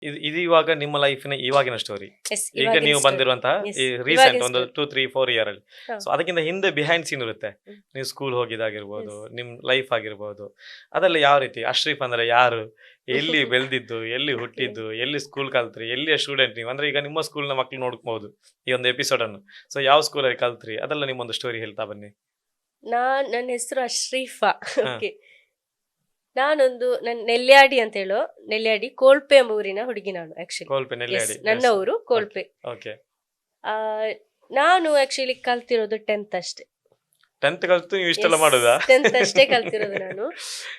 ಇದು ಇವಾಗ ನಿಮ್ಮ ಲೈಫಿನ ಇವಾಗಿನ ಸ್ಟೋರಿ. ಎಸ್ ಈಗ ಇವಾಗಿನ ನೀವು ಸ್ಟೋರಿ. ಬಂದಿರುವಂತಹ ಎಸ್ ಈ ರೀಸೆಂಟ್ ಇವಾಗಿನ ಒಂದು ಸ್ಟೋರಿ. 2, 3, 4 ಇಯರ್ ಅಲ್ಲಿ. ಹಾ. ಸೊ ಅದಕ್ಕಿಂತ ಹಿಂದೆ ಬಿಹೈಂಡ್ ಸೀನ್ ಇರುತ್ತೆ. ಹ್ಮ್. ನೀವು ಸ್ಕೂಲ್ ಹೋಗಿದಾಗಿರ್ಬೋದು, ಎಸ್ ನಿಮ್ ಲೈಫ್ ಆಗಿರ್ಬೋದು. ಅದೆಲ್ಲ ಯಾವ ರೀತಿ? ಅಶ್ರೀಫ್ ಅಂದ್ರೆ ಯಾರು? ಎಲ್ಲಿ ಬೆಳೆದಿದ್ದು? ಎಲ್ಲಿ ಓಕೆ ಹುಟ್ಟಿದ್ದು? ಎಲ್ಲಿ ಸ್ಕೂಲ್ ಕಲ್ತ್ರಿ? ಎಲ್ಲಿಯ ಸ್ಟೂಡೆಂಟ್ ನೀವು? ಅಂದ್ರೆ ಈಗ ನಿಮ್ಮ ಸ್ಕೂಲ್ನ ಮಕ್ಳು ನೋಡ್ಬೋದು ಈ ಒಂದು ಎಪಿಸೋಡ್ ಅನ್ನು. ಸೊ ಯಾವ ಸ್ಕೂಲಲ್ಲಿ ಕಲ್ತ್ರಿ? ಅದೆಲ್ಲ ನಿಮ್ಮೊಂದು ಸ್ಟೋರಿ ಹೇಳ್ತಾ ಬನ್ನಿ. ನನ್ನ ಹೆಸರು ಅಶ್ರೀಫಾ. ಹಾ. ಓಕೆ ನನ್ನ ನೆಲ್ಯಾಡಿ ಅಂತ ಹೇಳೋ ನೆಲ್ಯಾಡಿ ಕೋಲ್ಪೆ ಎಂಬ ಊರಿನ ಹುಡುಗಿ ನಾನು ಆಕ್ಚುಲಿ. ಕೋಲ್ಪೆ ಎಸ್ ನೆಲ್ಯಾಡಿ. ನನ್ನ ಎಸ್. ಊರು ಓಕೆ. ಕೋಲ್ಪೆ. ಓಕೆ. ಆ, ನಾನು ಆಕ್ಚುಲಿ ಕಲ್ತಿರೋದು 10th ಅಷ್ಟೇ. 10th ಕಲ್ತು ನೀವು ಇಷ್ಟೆಲ್ಲ ಎಸ್ ಮಾಡೋದಾ? 10th ಅಷ್ಟೇ ಕಲ್ತಿರೋದು ನಾನು.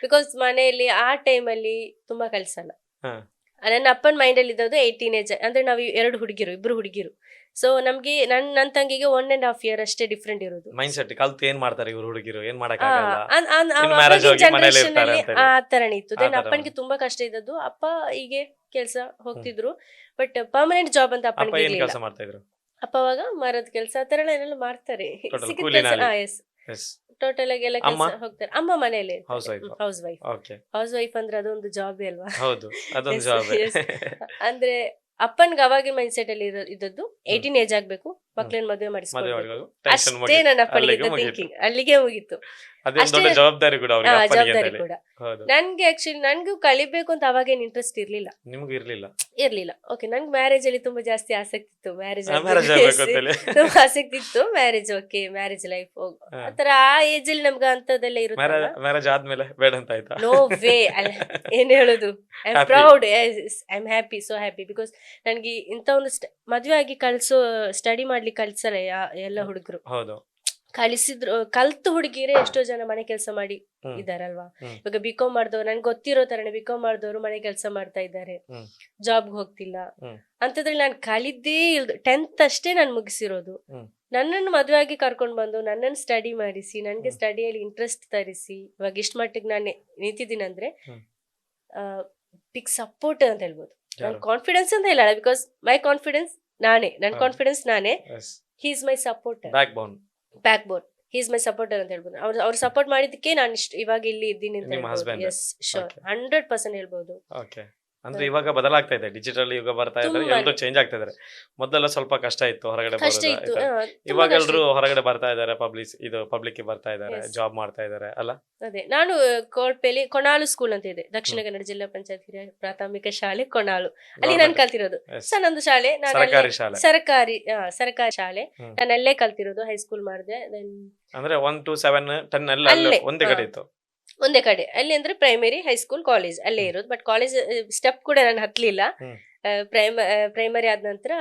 ಬಿಕಾಸ್ ಮನೆಯಲ್ಲಿ ಆ ಟೈಮಲ್ಲಿ ತುಂಬಾ ಕಲ್ಸಲ್ಲ. ಹಾ. ನನ್ನ ಅಪ್ಪನ ಮೈಂಡಲ್ಲಿ ಇದ್ದದ್ದು 18 ಏಜ್, ಅಂದ್ರೆ ನಾವು ಇಬ್ರು ಹುಡುಗಿರು. ಸೊ ನಮ್ಗೆ ನನ್ನ ತಂಗಿಗೆ 1.5 year ಅಷ್ಟೇ ಡಿಫ್ರೆಂಟ್ ಇರೋದು. ಮೈಂಡ್ ಸೆಟ್ ಕಲ್ತು ಏನ್ ಮಾಡ್ತಾರೆ ಇವ್ರು ಹುಡುಗಿರು? ಏನ್ ಆ, ಮಾಡಕ್ಕಾಗಲ್ಲ. ಅನ್- ಅನ್- ಇನ್ನು ಅವ- ಮ್ಯಾರೇಜ್ ಅವಾಗಿನ ಹೋಗಿ ಮನೇಲಿ ಜನರೇಷನ್ ಇರ್ತಾರೆ ಅಲ್ಲಿ ಅಂತ ಆ ಹೇಳಿ. ತರನೇ ಇತ್ತು. ಆ ದೆನ್ ತರ. ಅಪ್ಪನಿಗೆ ತುಂಬಾ ಕಷ್ಟ ಇದ್ದದ್ದು. ಅಪ್ಪ ಹೀಗೆ ಕೆಲಸ ಹ್ಮ್. ಹೋಗ್ತಿದ್ರು, ಬಟ್ ಪರ್ಮನೆಂಟ್ ಜಾಬ್ ಅಂತ ಅಪ್ಪ ಅಪ್ಪನಿಗೆ ಏನ್ ಇರ್ಲಿಲ್ಲ. ಕೆಲಸ ಮಾಡ್ತಾ ಇದ್ರು? ಅಪ್ಪ ಅವಾಗ ಮರದ ಕೆಲಸ ಆ ತರ ಏನೆಲ್ಲ ಮಾಡ್ತಾರೆ. ಟೋಟಲ್ ಸಿಕ್ಕಿದ ಕೂಲಿ ಕೆಲಸ. ನಾಲಿ. S S. ಟೋಟಲ್ ಆಗಿ ಎಲ್ಲ ಅಮ್ಮ ಕೆಲಸ ಹೋಗ್ತಾರೆ. ಅಮ್ಮ ಮನೆಯಲ್ಲೇ ಹೌಸ್ ಇರ್ತಾರೆ. Wife. House wife. Okay. House wife ಅಂದ್ರೆ ಅದೊಂದು ಜಾಬ್ ಅಲ್ವಾ. ಹೌದು, ಅದೊಂದು ಎಸ್ ಜಾಬ್. ಎಸ್. ಅಂದ್ರೆ ಅಪ್ಪನ್ಗೆ ಅವಾಗಿನ ಮೈಂಡ್ ಸೆಟ್ ಅಲ್ಲಿ ಇದ್ದದ್ದು ಹ್ಮ್ 18 ಏಜ್ ಆಗ್ಬೇಕು, ಹ್ಮ್. ಮಕ್ಳನ್ನ ಮದುವೆ ಮದುವೆ ಮಾಡಿಸ್ಕೊಳ್ಬೇಕು. ಮಾಡ್ಕೊಂಡು ಟೆನ್ಷನ್ ಅಷ್ಟೇ ಮುಗೀತು. ನನ್ನ ಅಪ್ಪನಿಗೆ ಅಲ್ಲಿಗೆ ಇದ್ದ ಮುಗೀತು. ಥಿಂಕಿಂಗ್, ಅಲ್ಲಿಗೆ ಮುಗೀತು. ಅದೊಂದು ಅಷ್ಟೇ. ದೊಡ್ಡ ಜವಾಬ್ದಾರಿ ಕೂಡ ಅವ್ರಿಗೆ ಅಪ್ಪನಿಗೆ ಅಂತ ಜವಾಬ್ದಾರಿ ಹೇಳಿ. ಕೂಡ. ಹೌದು. ನನ್ಗೆ ಆಕ್ಚುಲಿ ನನ್ಗೂ ಕಲಿಬೇಕು ಅಂತ ಅವಾಗೇನು ಇಂಟ್ರೆಸ್ಟ್ ಇರ್ಲಿಲ್ಲ. ನಿಮ್ಗೂ ಇರ್ಲಿಲ್ಲ. ಓಕೆ, ನನ್ಗೆ ಮ್ಯಾರೇಜ್ ಅಲ್ಲಿ ತುಂಬಾ ಜಾಸ್ತಿ ಆಸಕ್ತಿ ಇತ್ತು. ಮ್ಯಾರೇಜ್ ಮ್ಯಾರೇಜ್ ಆದ್ಮೇಲೆ ಆಗ್ಬೇಕು ಅಂತ ಹೇಳಿ. ತುಂಬಾ ಆಸಕ್ತಿ ಇತ್ತು. ಮ್ಯಾರೇಜ್ ಓಕೆ, ಮ್ಯಾರೇಜ್ ಲೈಫ್ ಹಾ. ಆತರ ಆ ಏಜ್ ಅಲ್ಲಿ ನಮ್ಗೆ ಅಂತದೆಲ್ಲ ಇರುತ್ತಲ್ಲ. ಮ್ಯಾರೇಜ್ ಆದ್ಮೇಲೆ ಬೇಡ ಅಂತ ಆಯ್ತಾ? No way. ಏನ್ ಹೇಳುದು, I am happy. Proud, I am happy, so happy. Because ನನ್ಗೆ ಇಂಥ ಒಂದು ಮದುವೆ ಆಗಿ ಸ್ಟಡಿ ಮಾಡ್ಲಿಕ್ಕೆ ಕಳ್ಸಲ್ಲ ಎಲ್ಲ ಹುಡುಗರು. ಹೌದು. ಕಲಿಸಿದ್ರು ಕಲ್ತು ಹುಡುಗಿರೇ ಎಷ್ಟೋ ಜನ ಮನೆ ಕೆಲಸ ಮಾಡಿ ಹ್ಮ್. ಇದಾರಲ್ವಾ. ಹ್ಮ್. ಇವಾಗ ಬಿಕಾಮ್ ಮಾಡಿದವ್ರು, ನನ್ಗೆ ಗೊತ್ತಿರೋ ತರನೇ ಬಿಕಾಮ್ ಮಾಡಿದವರು ಮನೆ ಕೆಲಸ ಮಾಡ್ತಾ ಇದ್ದಾರೆ, ಹ್ಮ್. ಜಾಬ್ಗೆ ಹೋಗ್ತಿಲ್ಲ. ಹ್ಮ್. ಅಂತದ್ರಲ್ಲಿ ನಾನು ಕಲಿದ್ದೇ ಇಲ್ದು 10th ಅಷ್ಟೇ ನಾನು ಮುಗಿಸಿರೋದು. ಹ್ಮ್. ನನ್ನನ್ನು ಮದುವೆ ಆಗಿ ಕರ್ಕೊಂಡು ಬಂದು ನನ್ನನ್ನು ಸ್ಟಡಿ ಮಾಡಿಸಿ, ನನಗೆ ಹ್ಮ್. ಸ್ಟಡಿಯಲ್ಲಿ ಇಂಟ್ರೆಸ್ಟ್ ತರಿಸಿ ಇವಾಗ ಇಷ್ಟು ಮಟ್ಟಿಗೆ ನಾನು ನಿಂತಿದ್ದೀನಿ ಅಂದ್ರೆ ಹ್ಮ್. ಬಿಗ್ ಸಪೋರ್ಟ್ ಅಂತ ಹೇಳ್ಬೋದು. ನನ್ನ ಯಾರು? ಕಾನ್ಫಿಡೆನ್ಸ್ ಅಂತ ಹೇಳಲ್ಲ, ಬಿಕಾಸ್ ಮೈ ಕಾನ್ಫಿಡೆನ್ಸ್ ನಾನೇ, ನನ್ನ ಹೌದು. ಕಾನ್ಫಿಡೆನ್ಸ್ ನಾನೇ. Yes. He is my supporter, backbone. Backbone. He is my supporter ಅಂತ ಹೇಳ್ಬೋದು. ಅವ್ರು ಸಪೋರ್ಟ್ ಮಾಡಿದ್ದಕ್ಕೆ ನಾನು ಇವಾಗ ಇಲ್ಲಿ ಇದ್ದೀನಿ ಅಂತ ನಿಮ್ಮ ಹೇಳ್ಬೋದು. ಹಸ್ಬೆಂಡ್. S sure, okay. 100% ಹೇಳ್ಬೋದು. ಓಕೆ. ಅಂದ್ರೆ ಇವಾಗ ಬದಲಾಗ್ತಾ ಇದೆ, ಡಿಜಿಟಲ್ ಯುಗ ಬರ್ತಾ ಇದ್ದಾರೆ, ತುಂಬಾನೇ ಎಲ್ಲರೂ ಚೇಂಜ್ ಆಗ್ತಾ ಇದ್ದಾರೆ. ಮೊದಲೆಲ್ಲ ಸ್ವಲ್ಪ ಕಷ್ಟ ಇತ್ತು ಹೊರಗಡೆ ಕಷ್ಟ ಬರೋದು ಇತ್ತು. ಆಯ್ತಾ? ತುಂಬಾ ಇವಾಗ ಕಷ್ಟ ಎಲ್ರು ಇತ್ತು. ಹೊರಗಡೆ ಬರ್ತಾ ಇದ್ದಾರೆ, ಪಬ್ಲಿಕ್ ಬರ್ತಾ ಇದ್ದಾರೆ, Yes. ಜಾಬ್ ಮಾಡ್ತಾ ಇದ್ದಾರೆ ಅಲ್ಲ? ಅದೇ ನಾನು ಕೋಳ್ಪೆಲಿ ಕೊಣಾಲು ಸ್ಕೂಲ್ ಅಂತ ಇದೆ, ದಕ್ಷಿಣ ಕನ್ನಡ ಜಿಲ್ಲಾ ಪಂಚಾಯತ್ ಹಿರಿಯ ಪ್ರಾಥಮಿಕ ಶಾಲೆ ಕೊಣಾಲು. ಅಲ್ಲಿ ನಾನು ಗೌರ್ಮೆಂಟ್. ಕಲ್ತಿರೋದು. ಎಸ್. ಸಣ್ಣೊಂದು ಶಾಲೆ, ನಾನು ಅಲ್ಲೇ ಸರ್ಕಾರಿ ಶಾಲೆ. ಸರ್ಕಾರಿ ಶಾಲೆ. ಹ್ಮ್. ನಾನು ಅಲ್ಲೇ ಕಲ್ತಿರೋದು. ಹೈಸ್ಕೂಲ್ ಮಾಡಿದೆ. ದೆನ್ ಅಂದ್ರೆ 1 to 7, 10 ಎಲ್ಲ ಅಲ್ಲೇ, ಒಂದೇ ಕಡೆ ಇತ್ತು. ಒಂದೇ ಕಡೆ ಅಲ್ಲಿ ಅಂದ್ರೆ ಪ್ರೈಮರಿ, ಹೈಸ್ಕೂಲ್, ಕಾಲೇಜ್ ಅಲ್ಲೇ ಇರೋದು. ಬಟ್ ಕಾಲೇಜ್ ಸ್ಟೆಪ್ ಕೂಡ ನಾನು ಹತ್ಲಿಲ್ಲ. ಹ್ಮ್. ಪ್ರೈಮರಿ ಆದ ನಂತರ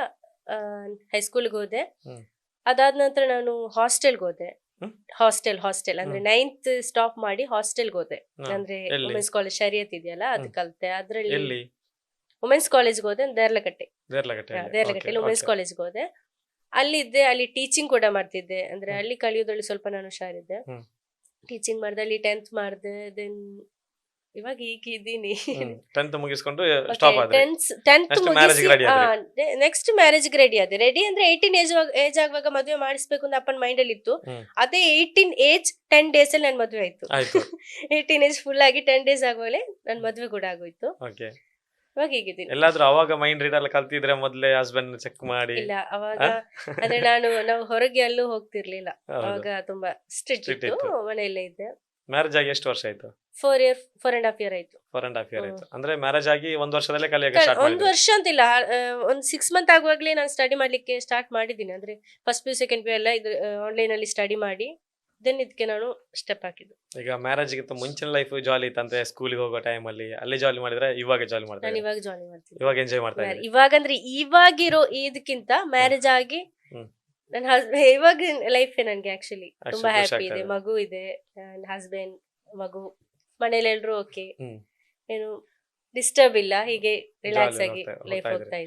ಹೈಸ್ಕೂಲ್ಗೆ ಹೋದೆ. ಹ್ಮ್. ಅದಾದ ನಂತರ ನಾನು ಹಾಸ್ಟೆಲ್ಗೆ ಹೋದೆ. ಹ್ಮ್. ಹಾಸ್ಟೆಲ್ ಅಂದ್ರೆ 9th ಸ್ಟಾಪ್ ಮಾಡಿ ಹಾಸ್ಟೆಲ್ಗೆ ಹೋದೆ. ಹಾ. ಅಂದ್ರೆ ಎಲ್ಲಿ? ವುಮೆನ್ಸ್ ಕಾಲೇಜ್ ಶರಿಯತ್ ಇದೆಯಲ್ಲ, ಅದು ಹ್ಮ್. ಕಲ್ತೆ. ಅದ್ರಲ್ಲಿ ಎಲ್ಲಿ? ವುಮೆನ್ಸ್ ಕಾಲೇಜ್ಗೆ ಹೋದೆ, ದೇರ್ಲಕಟ್ಟೆ. ದೇರ್ಲಗಟ್ಟೆಯಲ್ಲಿ. ದೇರ್ಲಕಟ್ಟೆಯಲ್ಲಿ ವುಮೆನ್ಸ್ ಕಾಲೇಜ್ಗೆ ಹೋದೆ. ಅಲ್ಲಿದ್ದೆ, ಅಲ್ಲಿ ಟೀಚಿಂಗ್ ಕೂಡ ಮಾಡ್ತಿದ್ದೆ. ಅಂದ್ರೆ ಹ್ಮ್. ಅಲ್ಲಿ ಕಲಿಯೋದ್ರಲ್ಲಿ ಸ್ವಲ್ಪ ನಾನು ಹುಷಾರಿದ್ದೆ. ಹ್ಮ್. ಟೀಚಿಂಗ್ ಮಾಡಿದೆ, ಅಲ್ಲಿ 10th ಮಾಡಿದೆ. ದೆನ್ ಇವಾಗ ಈಗ ಇದ್ದೀನಿ. 10th ಮುಗಿಸ್ಕೊಂಡು ಸ್ಟಾಪ್ ಆದ್ರಿ. 10th Next marriage ಗೆ ready ಆದ್ರಿ. ನೆಕ್ಸ್ಟ್ ಮ್ಯಾರೇಜ್ಗೆ ರೆಡಿ ಆದೆ. ರೆಡಿ ಅಂದ್ರೆ 18 ಏಜ್ ಆಗುವಾಗ ಮದುವೆ ಮಾಡಿಸ್ಬೇಕು ಅಂತ ಅಪ್ಪನ ಮೈಂಡ್ ಅಲ್ಲಿ ಇತ್ತು. ಹ್ಮ್. ಅದೇ 18 ಏಜ್ 10 days ಅಲ್ಲಿ ನನ್ ಮದುವೆ ಆಯ್ತು. ಆಯ್ತು. 18 ಏಜ್ ಫುಲ್ ಆಗಿ 10 days ಆಗುವಲ್ಲೇ ನನ್ ಮದುವೆ ಕೂಡ ಆಗೋಯ್ತು. ಓಕೆ. ಇವಾಗ ಹೀಗಿದ್ದೀನಿ. ಎಲ್ಲಾದ್ರೂ ಅವಾಗ ಮೈಂಡ್ ರೀಡ್ ಎಲ್ಲ ಕಲ್ತಿದ್ರೆ ಮೊದ್ಲೇ ಹಸ್ಬೆಂಡ್ ಚೆಕ್ ಮಾಡಿ? ಇಲ್ಲ, ಅವಾಗ ಆ? ಅಂದ್ರೆ ನಾವು ಹೊರಗೆ ಎಲ್ಲೂ ಹೋಗ್ತಿರ್ಲಿಲ್ಲ. ಹೌದು. ಅವಾಗ ತುಂಬಾ ಸ್ಟ್ರಿಕ್ಟ್ Strict ಇತ್ತು. ಇತ್ತು. ಮನೆಯಲ್ಲೇ ಇದ್ದೆ. ಮ್ಯಾರೇಜ್ ಆಗಿ ಎಷ್ಟು ವರ್ಷ ಆಯ್ತು? 4.5 year ಆಯ್ತು. 4.5 year ಹ್ಮ್. ಆಯ್ತು. ಅಂದ್ರೆ ಮ್ಯಾರೇಜ್ ಆಗಿ 1 ವರ್ಷದಲ್ಲೇ ಕಲಿಯಕ್ಕೆ ಸ್ಟಾರ್ಟ್ ಒಂದು ಮಾಡಿದ್ರಿ? ವರ್ಷ ಅಂತಿಲ್ಲ, ಒಂದು 6 month ಆಗುವಾಗ್ಲೇ ನಾನು ಸ್ಟಡಿ ಮಾಡ್ಲಿಕ್ಕೆ ಸ್ಟಾರ್ಟ್ ಮಾಡಿದ್ದೀನಿ. ಅಂದ್ರೆ ಫಸ್ಟ್ PU ಸೆಕೆಂಡ್ PU ಎಲ್ಲ ಇದು ಆನ್ಲೈನ್ ಅಲ್ಲಿ ಸ್ಟಡಿ ಮಾಡಿ ದೆನ್ ಇದಕ್ಕೆ ನಾನು ಸ್ಟೆಪ್ ಹಾಕಿದ್ದು. ಈಗ ಮ್ಯಾರೇಜ್ ಗಿಂತ ಮುಂಚಿನ ಲೈಫ್ ಜಾಲಿ ಇತ್ತಂತೆ, ಸ್ಕೂಲಿಗೆ ಹೋಗೋ ಟೈಮ್ ಅಲ್ಲಿ ಅಲ್ಲಿ ಜಾಲಿ ಮಾಡಿದ್ರೆ ಇವಾಗ ಜಾಲಿ ಮಾಡ್ತಾ ನಾನು ಇದ್ದೀರಾ? ಇವಾಗ ಜಾಯಿನ್ ಮಾಡ್ತೀನಿ. ಇವಾಗ ಎಂಜಾಯ್ ಮಾಡ್ತಾ ಇದ್ದೀರಿ? ಇವಾಗಂದ್ರೆ ಇವಾಗಿರೋ ಇದಕ್ಕಿಂತ ಮ್ಯಾರೇಜ್ ಆಗಿ ಹ್ಮ್. ನನ್ನ ಇವಾಗ ಲೈಫ್ ನನ್ಗೆ ಆಕ್ಚುಲಿ ತುಂಬಾ ಖುಷಿ ಹ್ಯಾಪಿ ಆಗ್ತಾ ಇದೆ. ಇದೆ. ಮಗು ಇದೆ, ನನ್ನ ಹಸ್ಬೆಂಡ್, ಮಗು, ಮನೇಲಿ ಎಲ್ರು ಓಕೆ. ಹ್ಮ್. ಏನು ಡಿಸ್ಟರ್ಬ್ ಇಲ್ಲ, ಹೀಗೆ ರಿಲ್ಯಾಕ್ಸ್ Jolly ಆಗಿ ಹೋಗ್ತಾ ಲೈಫ್ ಇದ್ದೀರಿ. ಹೋಗ್ತಾ ಇದೆ.